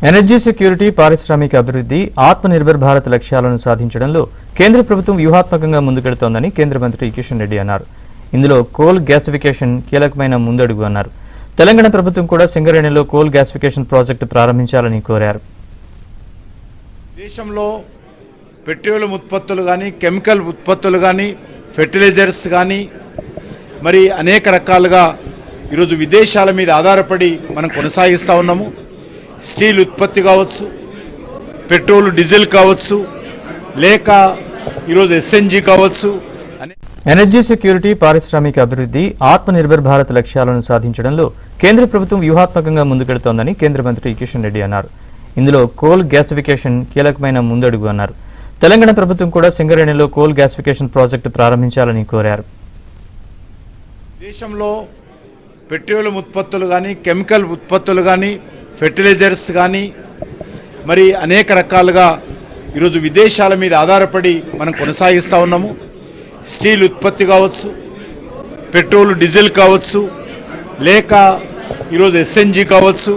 Energy security, పారిశ్రామిక అభివృద్ధి, ఆత్మనిర్భర్ భారత్ లక్ష్యాలను సాధించడంలో కేంద్ర ప్రభుత్వం వ్యూహాత్మకంగా ముందుకెడుతోందని కేంద్ర మంత్రి కిషన్ రెడ్డి అన్నారు. ఇందులో కోల్ గ్యాసిఫికేషన్ కీలకమైన ముందడుగు అన్నారు. తెలంగాణ ప్రభుత్వం కూడా సింగరేణిలో కోల్ గ్యాసిఫికేషన్ ప్రాజెక్టు ప్రారంభించాలని కోరారు. దేశంలో పెట్రోలియం ఉత్పత్తులు కానీ, కెమికల్ ఉత్పత్తులు కానీ, ఫెర్టిలైజర్స్ కానీ మరి అనేక రకాలుగా ఈరోజు విదేశాల మీద ఆధారపడి మనం కొనసాగిస్తూ ఉన్నాము. స్టీల్ ఉత్పత్తి కావచ్చు, పెట్రోల్ డీజిల్ కావచ్చు, లేక ఈరోజు ఎస్ఎన్జి కావచ్చు. ఎనర్జీ సెక్యూరిటీ, పారిశ్రామిక అభివృద్ధి, ఆత్మనిర్భర్ భారత్ లక్ష్యాలను సాధించడంలో కేంద్ర ప్రభుత్వం వ్యూహాత్మకంగా ముందుకెడుతోందని కేంద్ర మంత్రి కిషన్ రెడ్డి అన్నారు. ఇందులో కోల్ గ్యాసిఫికేషన్ కీలకమైన ముందడుగు అన్నారు. తెలంగాణ ప్రభుత్వం కూడా సింగరేణిలో కోల్ గ్యాసిఫికేషన్ ప్రాజెక్టు ప్రారంభించాలని కోరారు. దేశంలో పెట్రోలియం ఉత్పత్తులు కానీ, కెమికల్ ఉత్పత్తులు కానీ, ఫెర్టిలైజర్స్ కానీ మరి అనేక రకాలుగా ఈరోజు విదేశాల మీద ఆధారపడి మనం కొనసాగిస్తూ ఉన్నాము. స్టీల్ ఉత్పత్తి కావచ్చు, పెట్రోల్ డీజిల్ కావచ్చు, లేక ఈరోజు ఎస్ఎన్జి కావచ్చు.